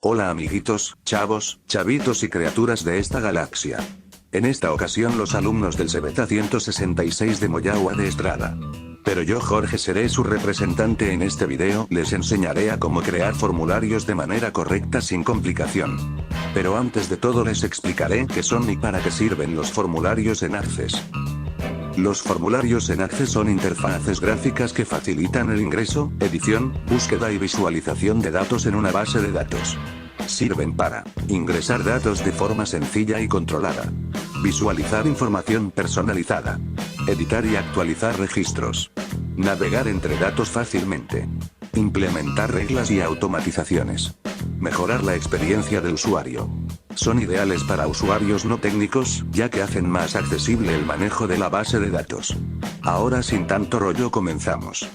Hola amiguitos, chavos, chavitos y criaturas de esta galaxia. En esta ocasión los alumnos del Cebeta 166 de Moyagua de Estrada. Pero yo Jorge seré su representante en este video, les enseñaré a cómo crear formularios de manera correcta sin complicación. Pero antes de todo les explicaré qué son y para qué sirven los formularios en Access. Los formularios en Access son interfaces gráficas que facilitan el ingreso, edición, búsqueda y visualización de datos en una base de datos. Sirven para ingresar datos de forma sencilla y controlada, visualizar información personalizada, editar y actualizar registros, navegar entre datos fácilmente, implementar reglas y automatizaciones, mejorar la experiencia de usuario. Son ideales para usuarios no técnicos, ya que hacen más accesible el manejo de la base de datos. Ahora sin tanto rollo comenzamos.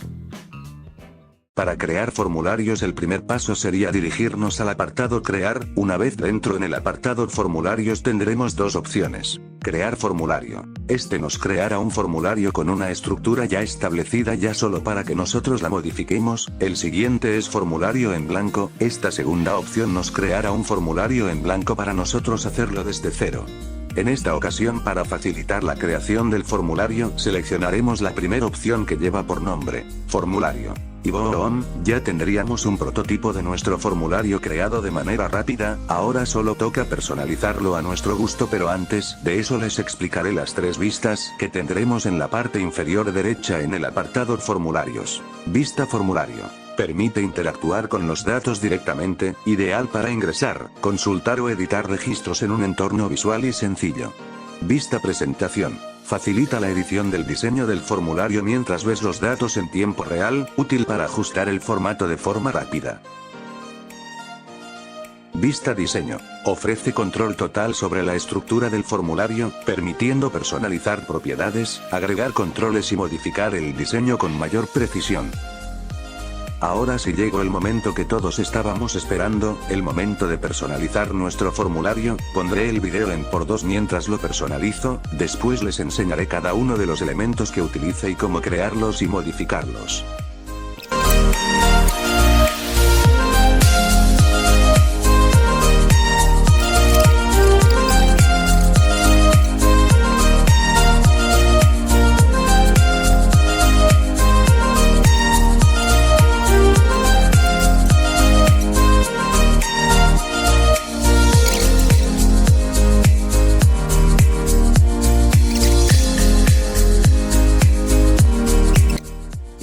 Para crear formularios el primer paso sería dirigirnos al apartado Crear. Una vez dentro en el apartado Formularios tendremos dos opciones. Crear formulario. Este nos creará un formulario con una estructura ya establecida ya solo para que nosotros la modifiquemos. El siguiente es formulario en blanco. Esta segunda opción nos creará un formulario en blanco para nosotros hacerlo desde cero. En esta ocasión, para facilitar la creación del formulario, seleccionaremos la primera opción que lleva por nombre, formulario. Y ¡boom!, ya tendríamos un prototipo de nuestro formulario creado de manera rápida. Ahora solo toca personalizarlo a nuestro gusto, pero antes de eso les explicaré las tres vistas que tendremos en la parte inferior derecha en el apartado Formularios. Vista Formulario. Permite interactuar con los datos directamente, ideal para ingresar, consultar o editar registros en un entorno visual y sencillo. Vista Presentación. Facilita la edición del diseño del formulario mientras ves los datos en tiempo real, útil para ajustar el formato de forma rápida. Vista Diseño. Ofrece control total sobre la estructura del formulario, permitiendo personalizar propiedades, agregar controles y modificar el diseño con mayor precisión. Ahora sí llegó el momento que todos estábamos esperando, el momento de personalizar nuestro formulario. Pondré el video en por 2 mientras lo personalizo, después les enseñaré cada uno de los elementos que utilice y cómo crearlos y modificarlos.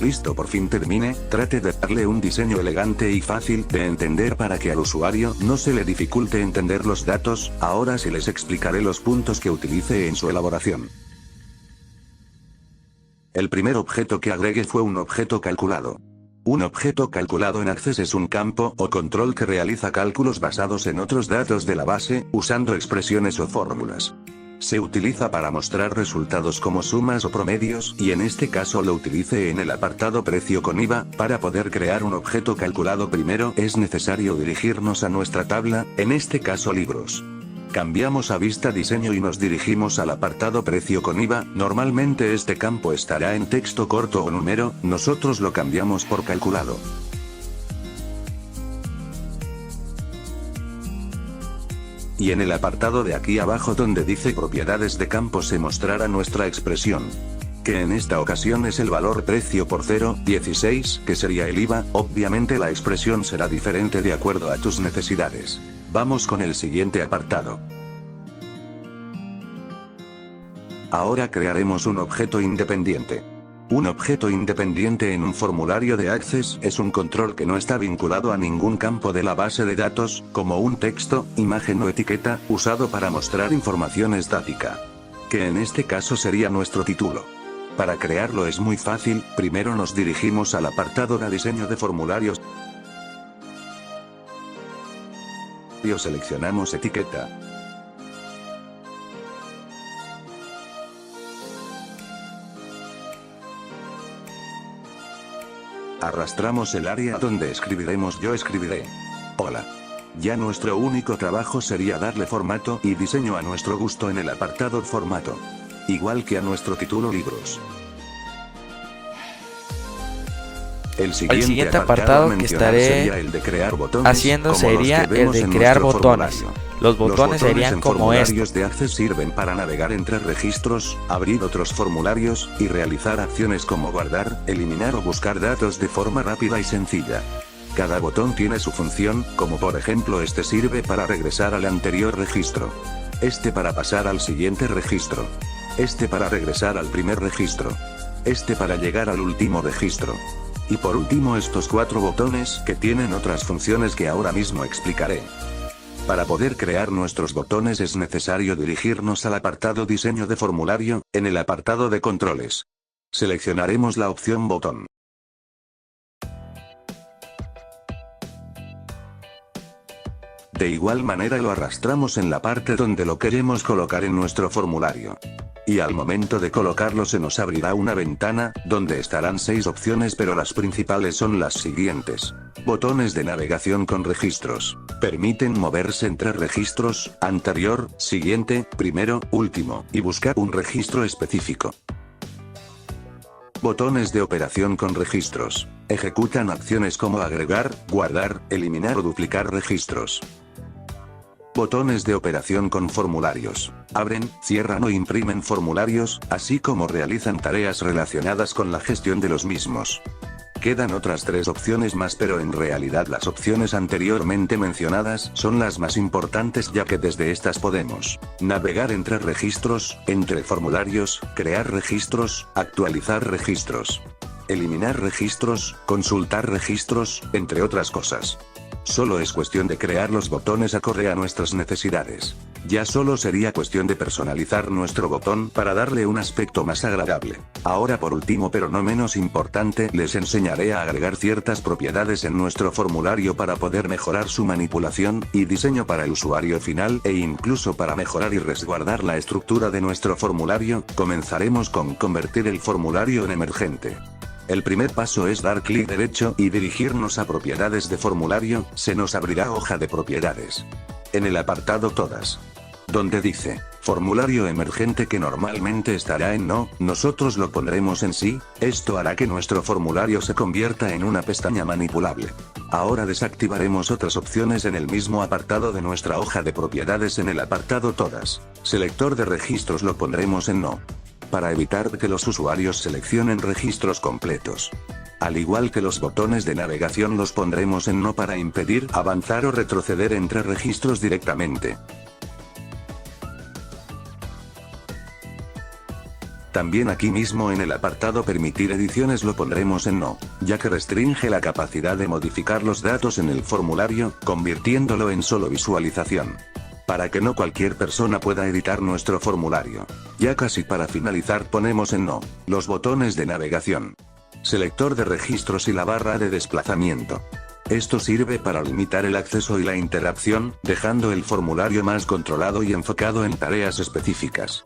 Listo, por fin termine. Trate de darle un diseño elegante y fácil de entender para que al usuario no se le dificulte entender los datos. Ahora sí les explicaré los puntos que utilice en su elaboración. El primer objeto que agregué fue un objeto calculado. Un objeto calculado en Access es un campo o control que realiza cálculos basados en otros datos de la base, usando expresiones o fórmulas. Se utiliza para mostrar resultados como sumas o promedios, y en este caso lo utilice en el apartado Precio con IVA. Para poder crear un objeto calculado primero es necesario dirigirnos a nuestra tabla, en este caso Libros. Cambiamos a Vista Diseño y nos dirigimos al apartado Precio con IVA. Normalmente este campo estará en texto corto o número, nosotros lo cambiamos por calculado. Y en el apartado de aquí abajo donde dice propiedades de campo se mostrará nuestra expresión, que en esta ocasión es el valor precio por 0,16, que sería el IVA. Obviamente la expresión será diferente de acuerdo a tus necesidades. Vamos con el siguiente apartado. Ahora crearemos un objeto independiente. Un objeto independiente en un formulario de Access es un control que no está vinculado a ningún campo de la base de datos, como un texto, imagen o etiqueta, usado para mostrar información estática, que en este caso sería nuestro título. Para crearlo es muy fácil. Primero nos dirigimos al apartado de diseño de formularios. Seleccionamos etiqueta. Arrastramos el área donde escribiremos. Yo escribiré hola. Ya nuestro único trabajo sería darle formato y diseño a nuestro gusto en el apartado Formato. Igual que a nuestro título Libros. El El siguiente apartado que estaré sería el de crear botones, haciendo sería el de crear botones. Los botones serían como estos. Los formularios de Access sirven para navegar entre registros, abrir otros formularios, y realizar acciones como guardar, eliminar o buscar datos de forma rápida y sencilla. Cada botón tiene su función, como por ejemplo este sirve para regresar al anterior registro. Este para pasar al siguiente registro. Este para regresar al primer registro. Este para llegar al último registro. Y por último estos 4 botones que tienen otras funciones que ahora mismo explicaré. Para poder crear nuestros botones es necesario dirigirnos al apartado Diseño de formulario, en el apartado de Controles. Seleccionaremos la opción Botón. De igual manera lo arrastramos en la parte donde lo queremos colocar en nuestro formulario. Y al momento de colocarlo se nos abrirá una ventana, donde estarán 6 opciones, pero las principales son las siguientes. Botones de navegación con registros. Permiten moverse entre registros, anterior, siguiente, primero, último, y buscar un registro específico. Botones de operación con registros. Ejecutan acciones como agregar, guardar, eliminar o duplicar registros. Botones de operación con formularios. Abren, cierran o imprimen formularios, así como realizan tareas relacionadas con la gestión de los mismos. Quedan otras 3 opciones más, pero en realidad las opciones anteriormente mencionadas son las más importantes, ya que desde estas podemos navegar entre registros, entre formularios, crear registros, actualizar registros, eliminar registros, consultar registros, entre otras cosas. Solo es cuestión de crear los botones acorde a nuestras necesidades. Ya solo sería cuestión de personalizar nuestro botón para darle un aspecto más agradable. Ahora por último pero no menos importante, les enseñaré a agregar ciertas propiedades en nuestro formulario para poder mejorar su manipulación y diseño para el usuario final, e incluso para mejorar y resguardar la estructura de nuestro formulario. Comenzaremos con convertir el formulario en emergente. El primer paso es dar clic derecho y dirigirnos a propiedades de formulario. Se nos abrirá hoja de propiedades. En el apartado Todas, donde dice formulario emergente, que normalmente estará en no, nosotros lo pondremos en sí. Esto hará que nuestro formulario se convierta en una pestaña manipulable. Ahora desactivaremos otras opciones en el mismo apartado de nuestra hoja de propiedades. En el apartado Todas, selector de registros lo pondremos en no, para evitar que los usuarios seleccionen registros completos. Al igual que los botones de navegación los pondremos en no para impedir avanzar o retroceder entre registros directamente. También aquí mismo en el apartado permitir ediciones lo pondremos en no, ya que restringe la capacidad de modificar los datos en el formulario, convirtiéndolo en solo visualización. Para que no cualquier persona pueda editar nuestro formulario. Ya casi para finalizar ponemos en no, los botones de navegación, selector de registros y la barra de desplazamiento. Esto sirve para limitar el acceso y la interacción, dejando el formulario más controlado y enfocado en tareas específicas.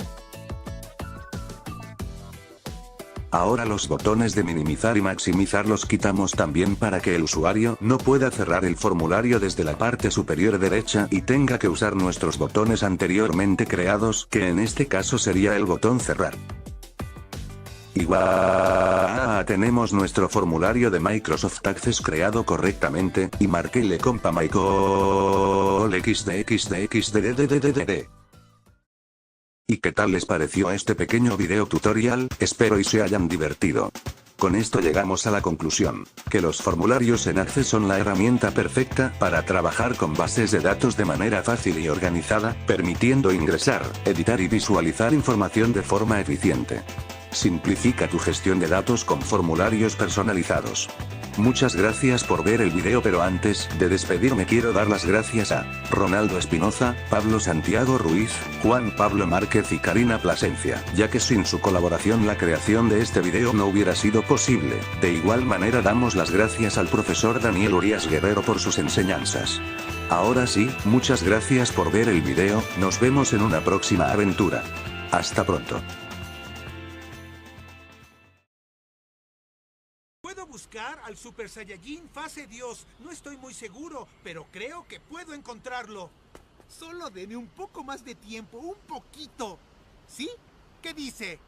Ahora los botones de minimizar y maximizar los quitamos también para que el usuario no pueda cerrar el formulario desde la parte superior derecha y tenga que usar nuestros botones anteriormente creados, que en este caso sería el botón cerrar. Igual tenemos nuestro formulario de Microsoft Access creado correctamente, y marquéle compa Michael XDXDXDDDDD. ¿Y qué tal les pareció este pequeño video tutorial? Espero y se hayan divertido. Con esto llegamos a la conclusión, que los formularios en Access son la herramienta perfecta para trabajar con bases de datos de manera fácil y organizada, permitiendo ingresar, editar y visualizar información de forma eficiente. Simplifica tu gestión de datos con formularios personalizados. Muchas gracias por ver el video, pero antes de despedirme quiero dar las gracias a Ronaldo Espinoza, Pablo Santiago Ruiz, Juan Pablo Márquez y Karina Plasencia, ya que sin su colaboración la creación de este video no hubiera sido posible. De igual manera damos las gracias al profesor Daniel Urias Guerrero por sus enseñanzas. Ahora sí, muchas gracias por ver el video, nos vemos en una próxima aventura. Hasta pronto. Puedo buscar al Super Saiyajin Fase Dios. No estoy muy seguro, pero creo que puedo encontrarlo. Solo deme un poco más de tiempo, un poquito. ¿Sí? ¿Qué dice?